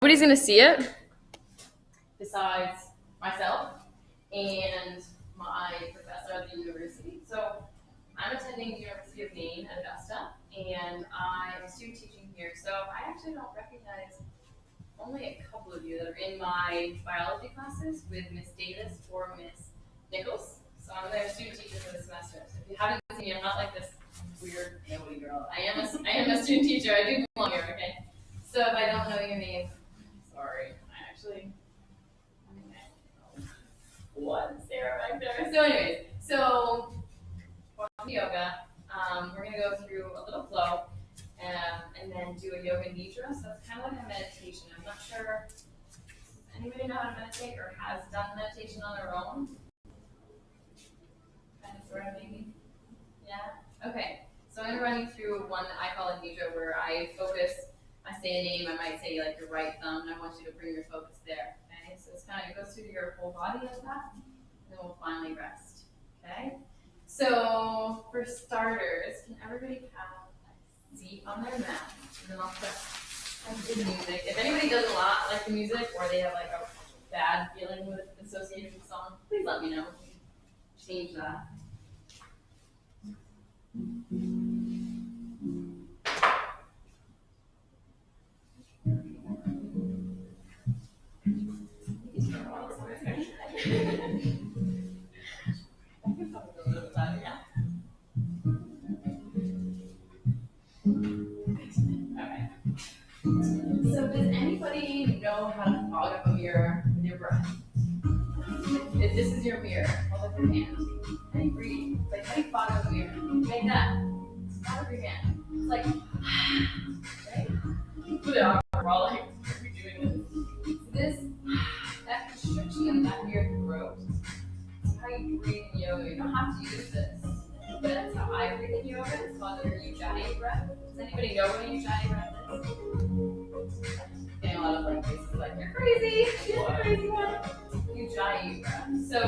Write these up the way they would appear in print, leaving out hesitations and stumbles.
nobody's going to see it besides myself and my professor at the university. So I'm attending the University of Maine at Augusta, and I'm a student teaching here. So I actually don't recognize only a couple of you that are in my biology classes with Miss Davis or Miss Nichols. So I'm their student teacher for the semester. So if you haven't seen me, I'm not like this weird nobody girl. I am a student teacher. I do belong here, okay? So if I don't know your name, sorry. I actually what Sarah back there. So anyways, so for yoga, we're gonna go through a little flow and then do a yoga nidra. So it's kind of like a meditation. I'm not sure. Does anybody know how to meditate or has done meditation on their own? Kind of, sort of, maybe. Yeah. Okay. So I'm gonna run you through one that I call a nidra, where I focus. I say a name. I might say like your right thumb, and I want you to bring your focus there. Okay. So it's kind of, it goes through your whole body like that, and then we'll finally rest. Okay. So for starters, can everybody have a seat on their mat? And then I'll put good music. If anybody doesn't like the music, or they have like a bad feeling with associated with the song, please let me know. Change that. So does anybody know how to fog up a mirror with your breath? If this is your mirror, hold up your hand. How do you breathe? Like, how do you fog up a mirror? Like that. Fog up your hand. It's like, right? Put it on. We're all like, are we doing this? So this, that constriction in the back of your throat. That's how you breathe in yoga. You don't have to use this. But that's how I breathe in yoga. It's called a Ujjayi breath. Does anybody know what a Ujjayi breath is? Getting a lot of like faces like, you're crazy. You're the crazy one. Ujjayi breath. So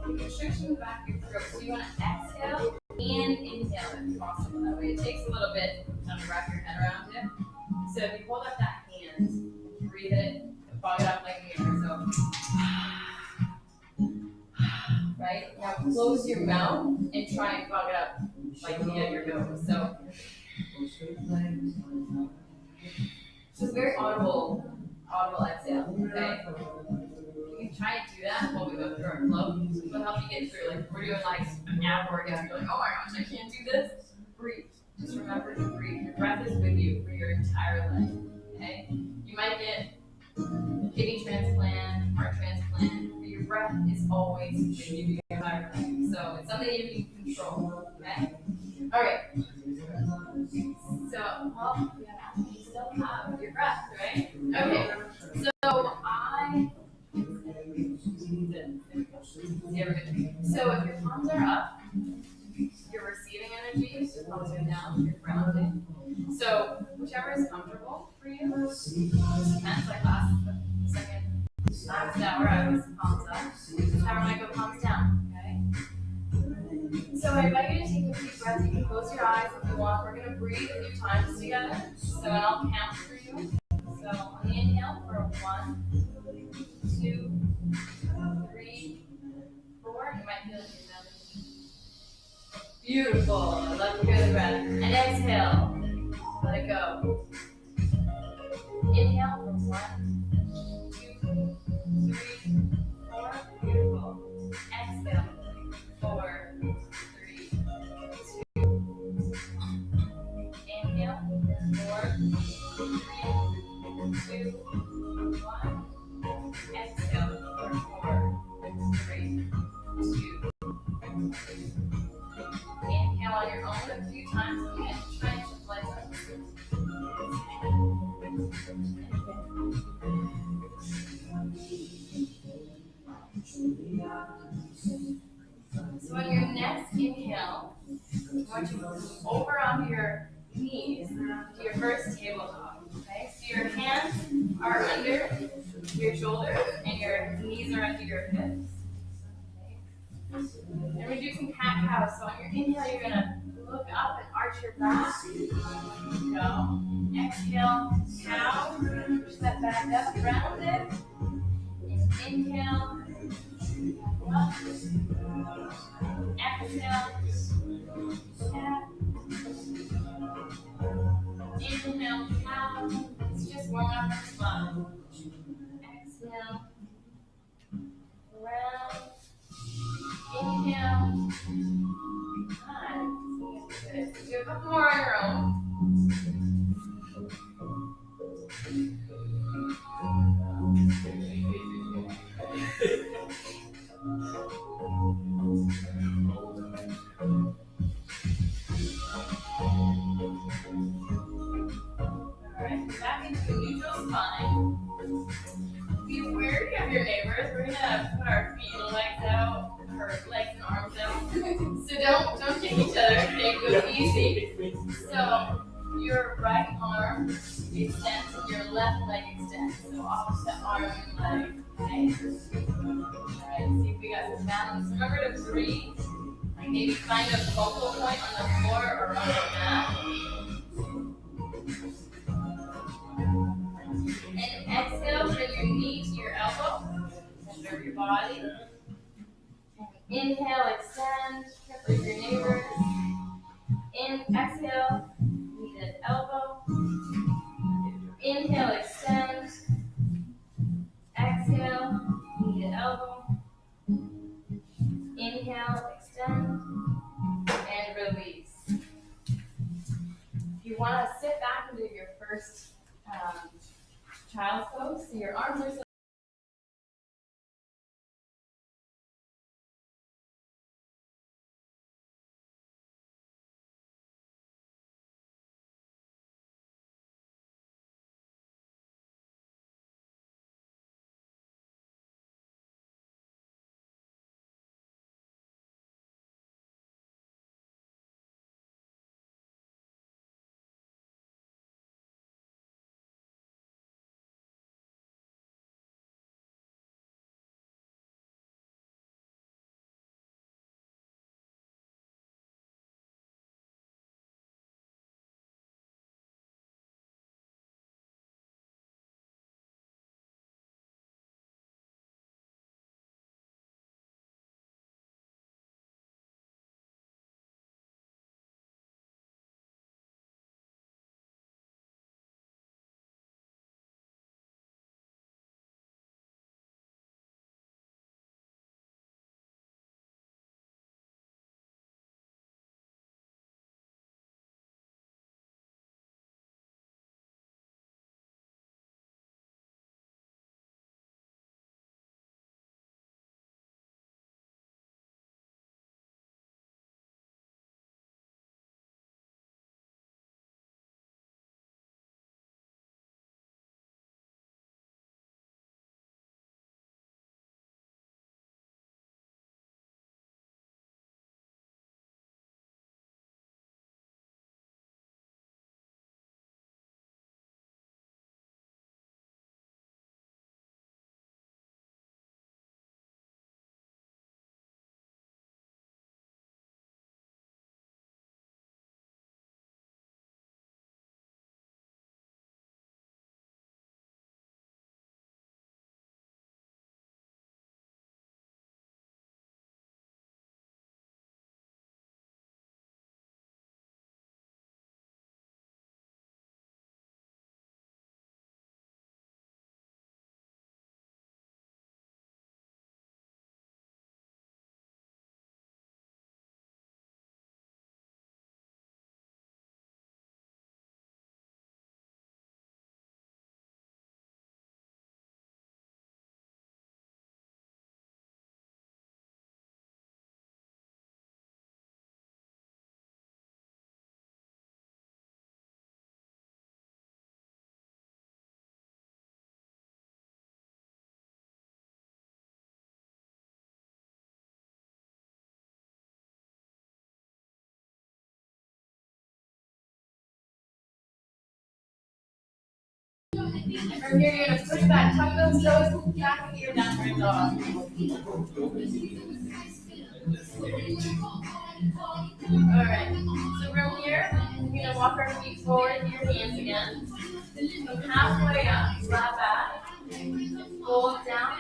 the constriction in the back of your throat. So you want to exhale and inhale if possible. That way it takes a little bit to wrap your head around it. So if you hold up that hand, breathe it, and fog it up like a mirror. So right? Now close your mouth and try and fog it up like you did your nose. So it's very audible exhale, okay? You can try and do that while we go through our flow. It'll help you get through. Like if we're doing like an ab workout, you're like, oh my gosh, I can't do this. Breathe. Just remember to breathe. Your breath is with you for your entire life. Okay? You might get kidney transplant, heart transplant, but your breath is always with you your entire life. So it's something you can control. Okay? Alright. So, well, yeah, you still have your breath, right? Okay. So if your palms are up, you're receiving energy. If your palms are down, you're grounding. So whichever is comfortable for you. Depends. Like last hour, I was palms up. This hour, I might go palms down. Okay. So I invite you to take a deep breath. You can close your eyes if you want. We're gonna breathe a few times together. So I'll count for you. So on the inhale for 1, 2, 3, 4. You might feel it in your belly. Beautiful. Let go of the breath. And exhale. Let it go. Inhale for 1, 2, 3, 4. Beautiful. Exhale. 4, 3, 2. Inhale. 4, 3, 2, 1. Exhale for 4, 3, 2. Inhale on your own a few times. Again, try and just let go. So on your next inhale, I want you to move over onto your knees to your first tabletop. Okay, so your hands are under your shoulders and your knees are under your hips. And we're doing some cat cow. So on your inhale, you're gonna look up and arch your back. Go. Exhale, cow. that back up, round it. And inhale, up. Exhale, tap. Inhale, down. It's just warm up the spine. Exhale, round. Inhale. Nice. Good. Do a couple more on your own. Alright, back into a neutral spine. Be wary of your neighbors. We're gonna put our feet and legs out, or legs and arms out. So don't kick each other. Okay, go easy. So your right arm extends, your left leg extends. So opposite arm and leg. Okay. Alright, see if we got some balance. Remember to breathe. Like maybe find a focal point on the floor or on the mat. And exhale, bring your knee to your elbow. Center of your body. Inhale, extend. Careful with your neighbors. Exhale, knee to elbow. Inhale, extend. Exhale, knee to elbow. Inhale, extend, and release. If you want to sit back and do your first child's pose, so your arms are so And from here, you're going to push back, tuck those toes back into your downward dog. Alright, so from here, we're going to walk our feet forward to your hands again. Halfway up, flat back, fold down.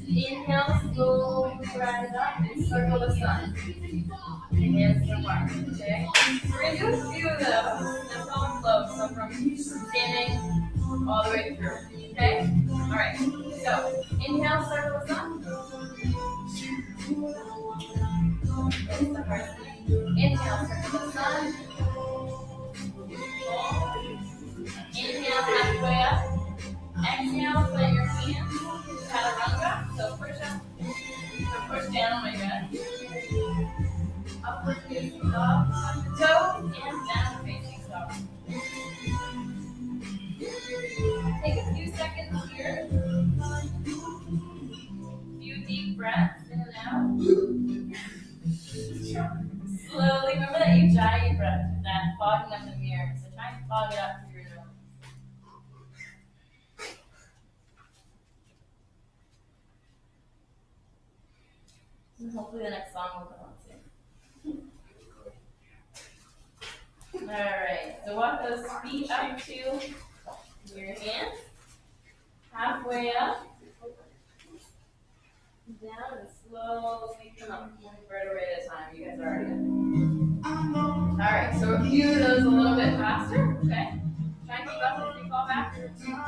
Inhale, slowly rise up and circle the sun. Hands to the mark, okay? We're gonna do a few of those. That's all slow, so from standing all the way through, okay? Alright, so inhale, circle the sun. It's the first thing. Inhale, circle the sun. Inhale, halfway up. Exhale, plant your hands. Chaturanga, so push up. So push down, oh my god. Upward facing dog, tuck the toes, and down facing dog. Take a few seconds here. Few deep breaths in and out. Slowly, remember that you giant breath with that fogging up the mirror. So try and fog it up through your nose. And hopefully the next song will come on soon. Alright, so walk those feet up to your hands. Halfway up. Down and slowly come up one vertebrae at a time. You guys are already good. Alright, so a few of those a little bit faster, okay? Try and keep up if you fall back.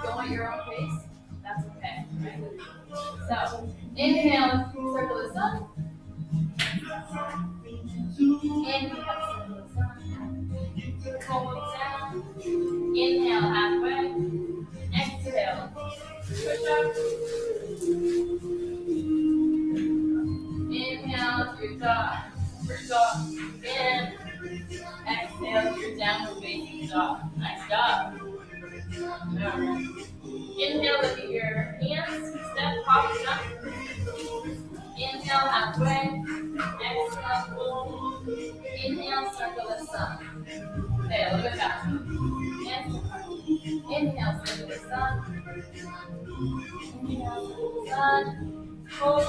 Go at your own pace. That's okay, right? So, inhale, circle the sun. Inhale, circle the sun. Hold down. Inhale, halfway. Exhale. Push up. Inhale through dog. Push up. In. Exhale through downward facing dog. Nice job. Alright. Inhale, look at your hands. Step, hop, jump. Inhale, halfway. Exhale, fold. Inhale, circle the sun. Okay, a little bit faster. Yes. Inhale, circle the sun. Inhale, circle the sun. Hold,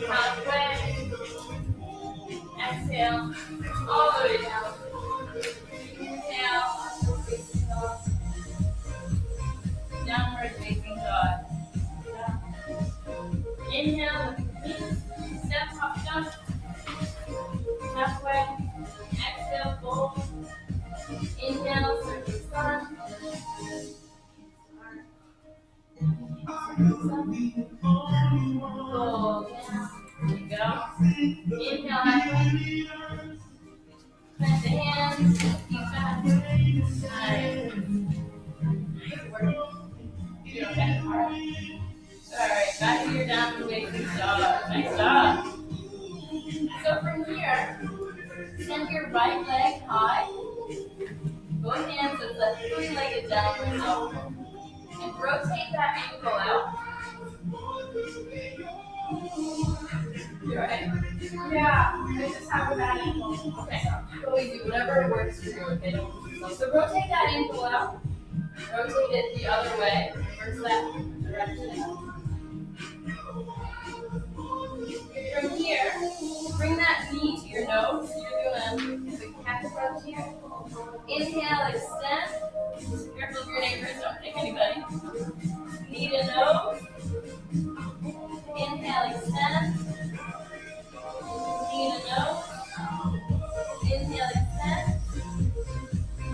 halfway. Exhale, all the way down. Inhale, facing dog. Downward facing dog. Inhale, step, hop, jump. Halfway. Exhale, fold. Inhale, circle the sun. Fold. There you go. Inhale, halfway. Plant the hands. Keep that. Nice. Nice work. You're okay. Alright, back to your downward facing dog. Nice job. So from here, send your right leg high. Both hands is a three-legged downward dog. And rotate that ankle out. You alright? Yeah, I just have a bad ankle. Okay, totally do whatever works for you, okay? So rotate that ankle out. Rotate it the other way. Reverse that direction. From here, bring that knee to your nose. You're doing a cat approach here. Inhale, extend. Careful of your neighbors, don't take anybody. Knee to nose. Inhale, extend. Knee to nose. Inhale, extend.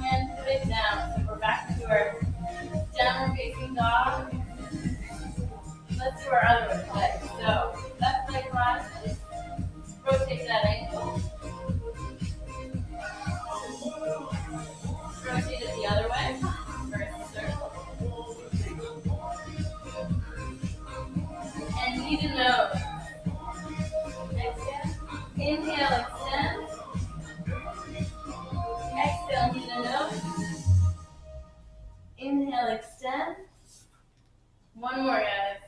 And put it down. So we're back to our downward facing dog. Let's do our other leg. So left leg rises. Rotate that ankle. Rotate it the other way. First circle. And knee to nose. Exhale. Inhale, extend. Exhale, knee to nose. Inhale, extend. One more, guys.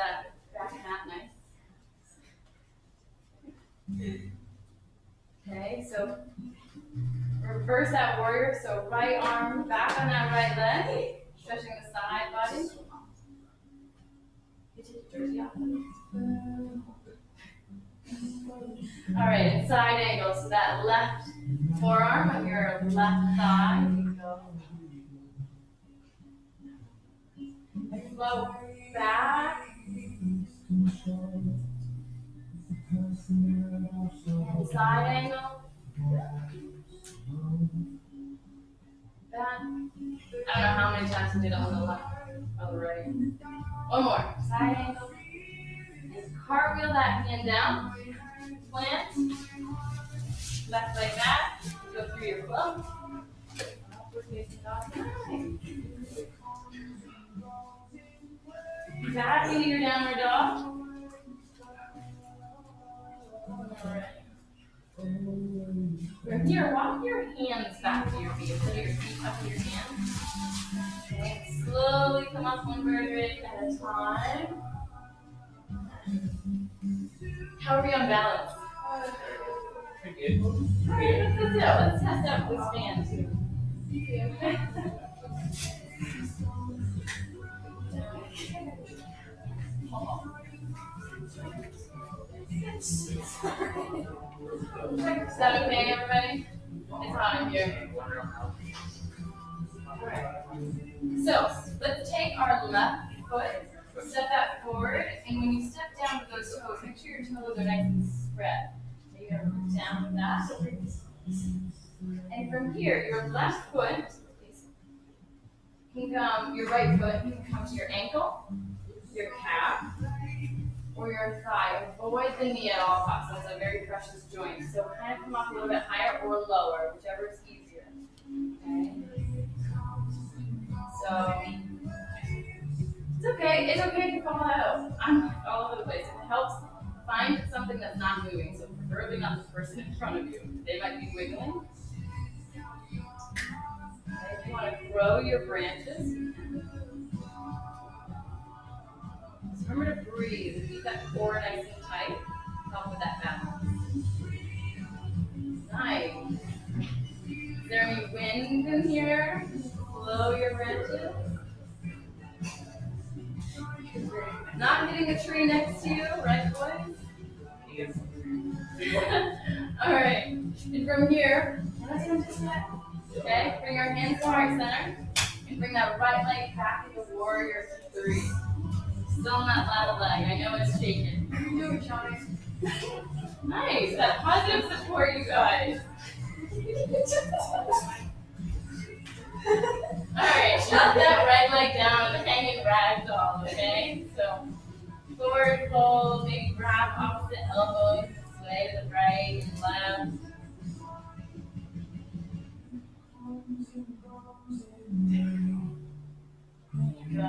that back half nice. Okay, so reverse that warrior. So right arm back on that right leg, stretching the side body. You take your jersey off. All right, and side angle. So that left forearm of your left thigh. You go. And flow back. And side angle. Back. I don't know how many times I did on the left, on the right. One more. Side angle. And cartwheel that hand down. Plant. Left leg back. Go through your flow. Back into your downward dog. Alright. From here, walk your hands back to your feet. So your feet up to your hands. Okay. Slowly come up one vertebrae at a time. How are we on balance? Pretty good. Alright, let's test out this stand too. Is that okay, everybody? It's hot in here. So let's take our left foot, step that forward, and when you step down with those toes, make sure your toes are nice and spread. So you're gonna root down with that. And from here, your left foot can come, your right foot can come to your ankle, your calf, or your thigh. Avoid the knee at all costs. That's a very precious joint. So kind of come up a little bit higher or lower, whichever is easier. Okay. So it's okay. It's okay to fall out. I'm all over the place. If it helps, find something that's not moving. So preferably not the person in front of you. They might be wiggling. Okay. If you want to grow your branches, just remember to breathe. Keep that core nice and tight. Help with that balance. Nice. Is there any wind in here? Blow your branches. Not hitting a tree next to you, right, boys? Yes. All right. And from here, okay, bring our hands to heart center and bring that right leg back into warrior three. Still on that lateral leg. I know it's shaking. What are you doing, Shawnee? Nice. That positive support, you guys. Alright, shut that right leg down and hang in ragdoll, okay? So, forward fold, maybe grab opposite elbows, sway to the right and left. There you go.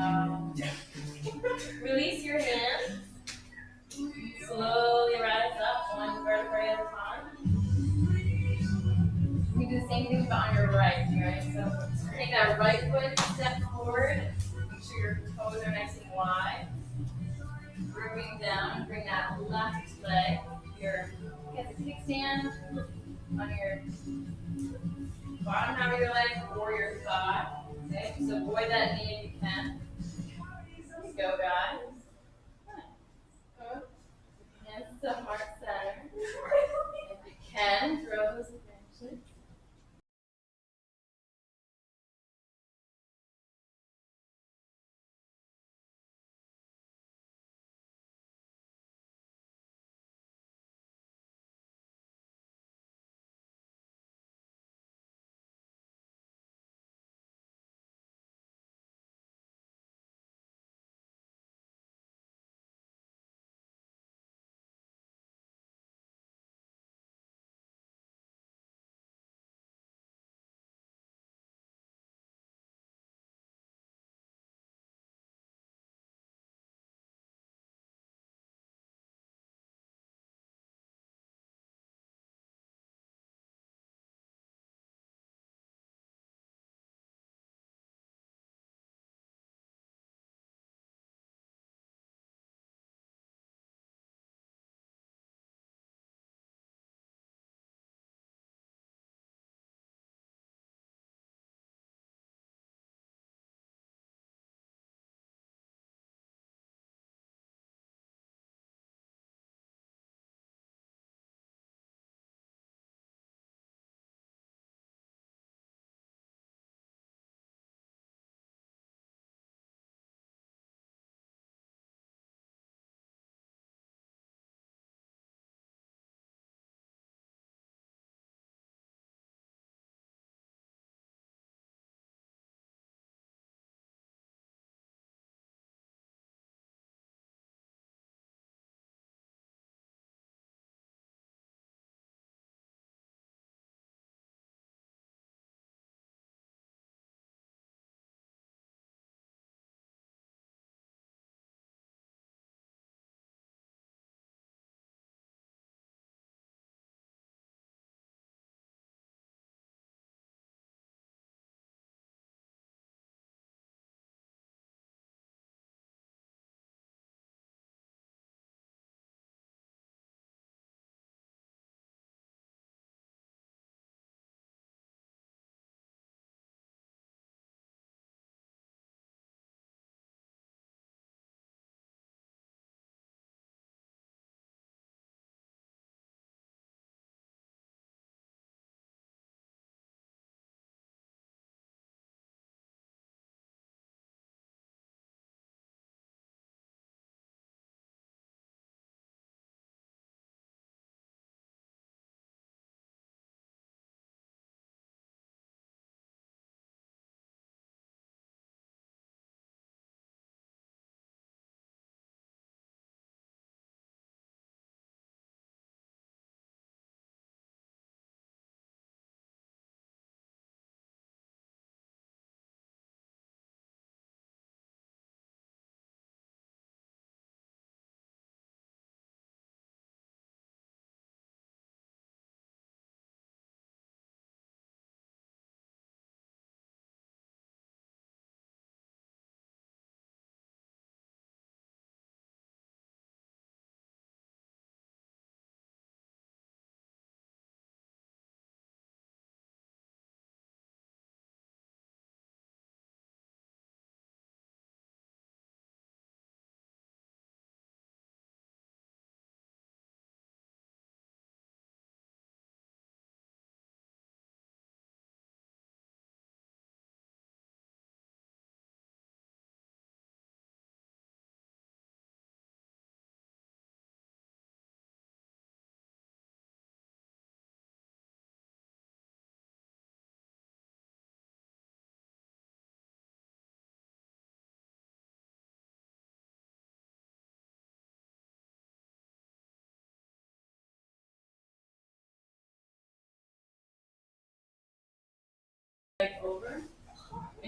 Release your hands. Slowly rise up, one vertebrae at a time. You do the same thing but on your right, right? So take that right foot, step forward. Make sure your toes are nice and wide. Grooving down, bring that left leg, your kickstand on your bottom half of your leg or your thigh. Okay, so avoid that knee if you can. There you go, guys. Good. Hands to heart center. If you can, throw those branches.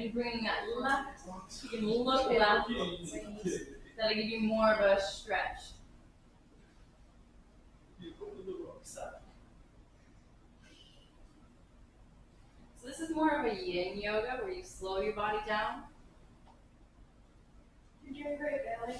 and bringing that left. You can look left. That'll give you more of a stretch. So this is more of a yin yoga where you slow your body down. You're doing great, Bailey.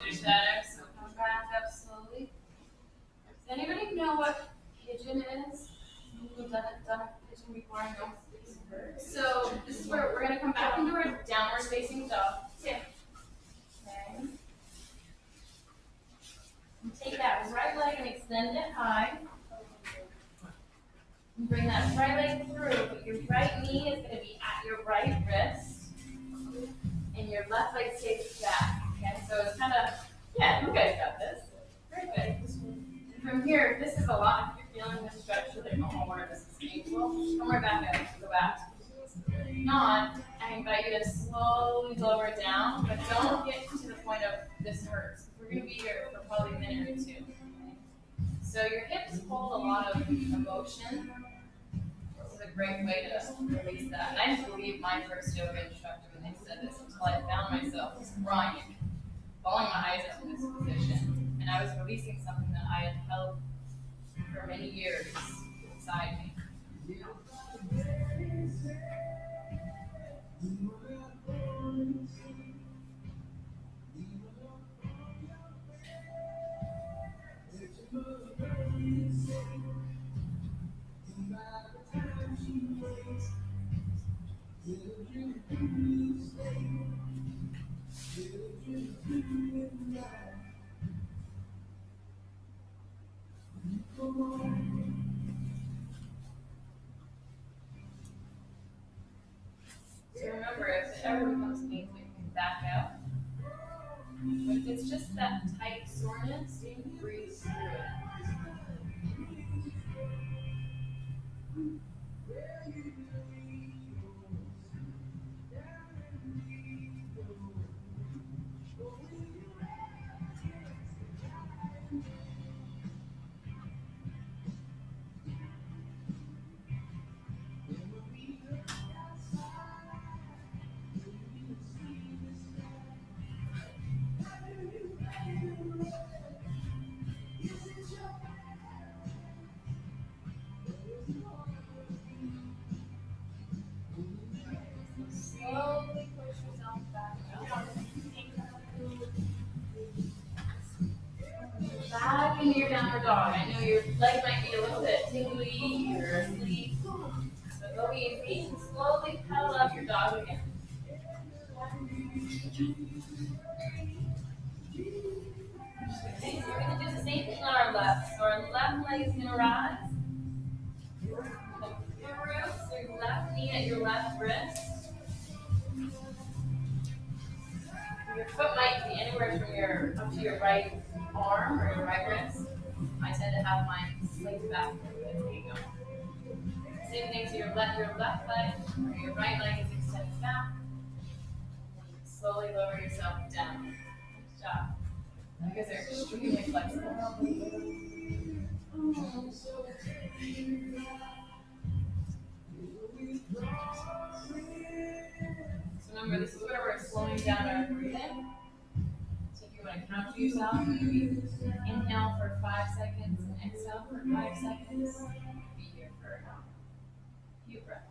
Static, so come back up slowly. Does anybody know what pigeon is? You've done a pigeon before, I know. So this is where we're gonna come back into our downward facing dog. Sit. Okay. And take that right leg and extend it high. And bring that right leg through, but your right knee is gonna be at your right wrist. And your left leg stays back. Okay, so it's kind of, yeah, you guys got this. Very good. And from here, this is a lot. If you're feeling this stretch, so there's no more this is painful. Come right back up. Go back. If not, I invite you to slowly lower it down, but don't get to the point of this hurts. We're going to be here for probably a minute or two. Okay? So your hips hold a lot of emotion. This is a great way to release that. And I didn't believe my first yoga instructor when they said this until I found myself crying, bawling my eyes out in this position. And I was releasing something that I had held for many years inside me. So remember, if it ever becomes painful, you can back out. But if it's just that tight soreness, you can breathe through it. Slowly push yourself back out. Back into your downward dog. I know your leg might be a little bit tingly or asleep, but go easy and slowly pedal up your dog again. Okay, so we're going to do the same thing on our left. So our left leg is going to rise. So your left knee at your left wrist. Your foot might be anywhere from your up to your right arm or your right wrist. I tend to have mine slicked back. There you go. Same thing to your left leg or your right leg is extended back. Slowly lower yourself down. Good job. You guys are extremely flexible. So remember, this is where we're slowing down our breathing. So if you want to count to yourself, maybe inhale for 5 seconds and exhale for 5 seconds. Be here for a few breaths.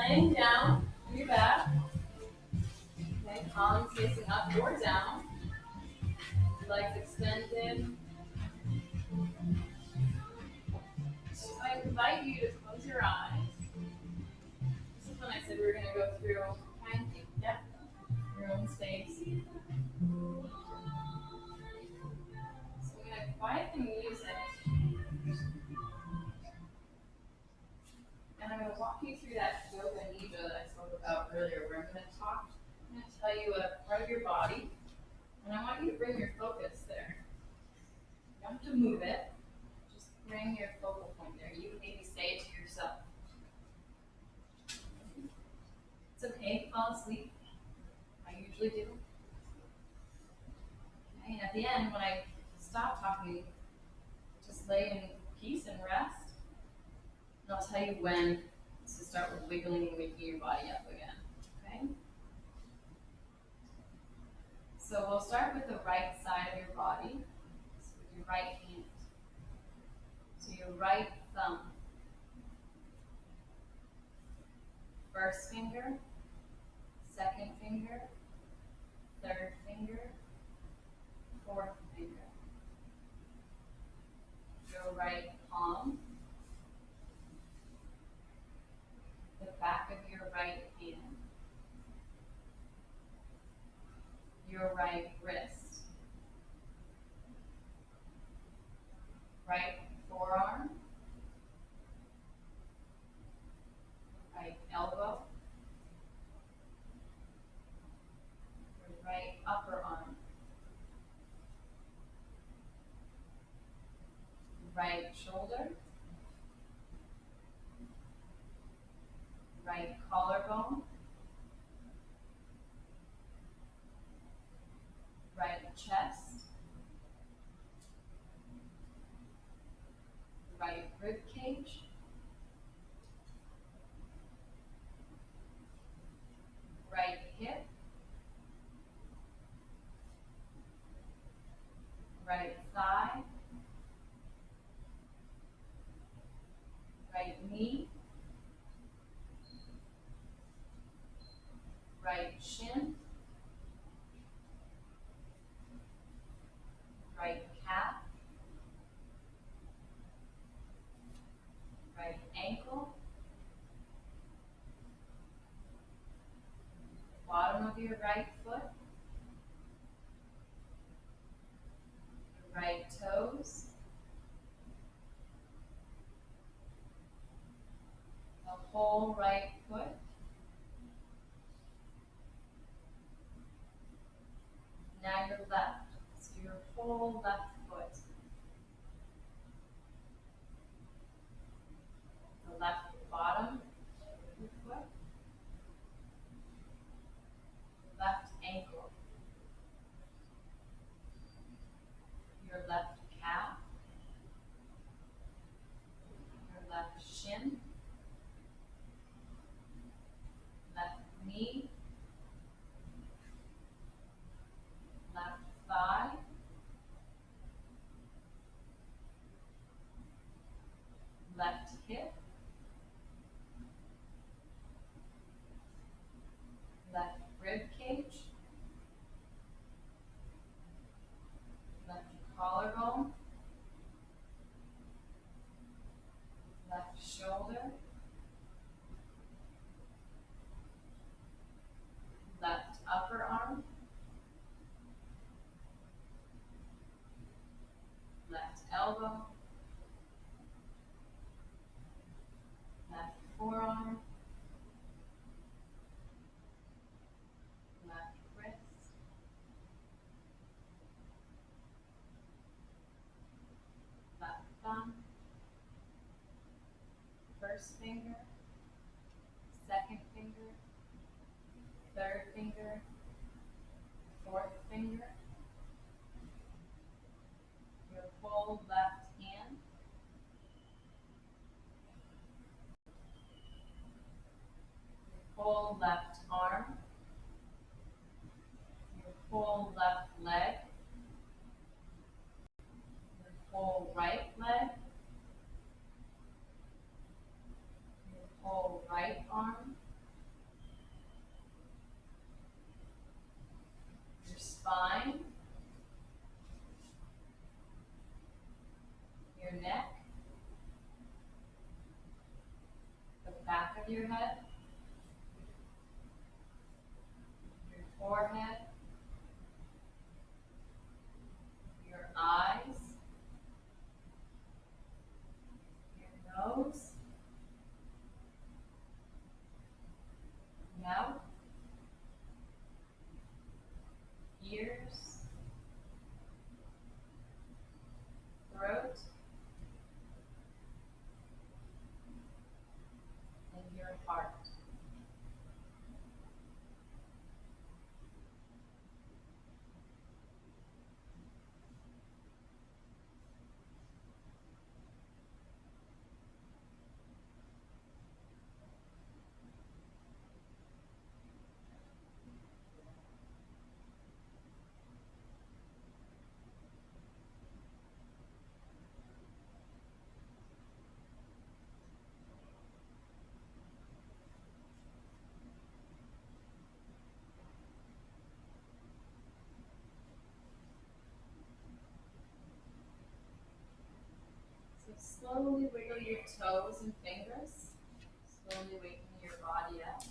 laying down on your back. Okay, palms facing up or down. Legs extended. So I invite you to close your eyes. This is when I said we were going to go through kind of depth, your own space. So I'm going to quiet the music. And I'm going to walk you through that yoga nidra that I spoke about earlier, where I'm going to tell you a part of your body, and I want you to bring your focus there. You don't have to move it, just bring your focal point there. You can maybe say it to yourself. It's okay to fall asleep. I usually do. Okay, and at the end, when I stop talking, just lay in peace and rest. And I'll tell you when to start with wiggling and waking your body up again. Okay? So we'll start with the right side of your body. So with your right hand. So your right thumb. First finger, second finger, third finger, fourth finger. Your right palm. The back of your right hand. Your right wrist. Right forearm. Right elbow. Your right upper arm. Right shoulder. Right collarbone. Right chest. Right rib cage. Right hip. Right thigh. Right knee. Right shin. Right calf. Right ankle. Bottom of your right foot. Your right toes. The whole right foot. Now your left. So your whole left foot. The left bottom of your foot. Left ankle. Your left calf. Your left shin. Left knee. Left thigh. Left hip. Left rib cage. Left collarbone. Left shoulder. Left upper arm. Left elbow. Left forearm. Left wrist. Left thumb. First finger. Second finger. Third finger. Fourth finger. Your whole left hand. Your whole left arm. Your whole left leg. Your whole right leg. Your whole right arm. of your head, your forehead, your eyes, your nose, mouth, ears, throat, and your heart. So slowly wiggle your toes and fingers. Slowly waking your body up.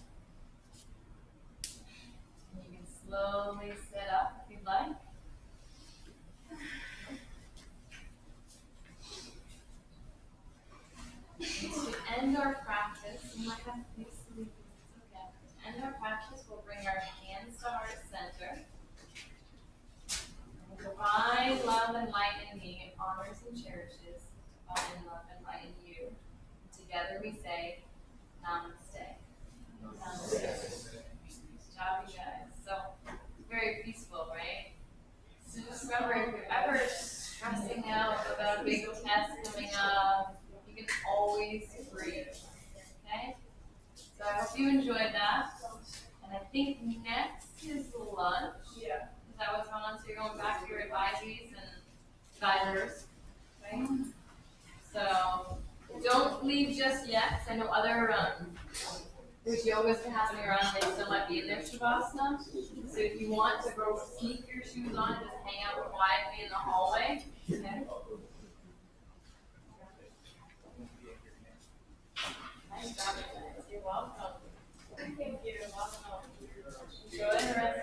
And you can slowly sit up if you'd like. And to end our practice, you might have to be sleepy, it's okay. To end our practice, we'll bring our hands to heart center. And divine love and light in me honors and cherishes divine love and light in you. And together we say, Namaste. Namaste. Good job, you guys. So, it's very peaceful, right? So just remember, if you're ever stressing out about a big test coming up, you can always breathe. Okay? So I hope you enjoyed that. And I think next is lunch. Yeah. Is that what's going on? So you're going back to your advisees and advisors. Okay? So don't leave just yet. I know other yogas can have me around, they still might be in their Shavasana. So if you want to go sneak your shoes on and just hang out quietly in the hallway, okay? Nice job, guys. You're welcome. Thank you. Welcome. Enjoy the rest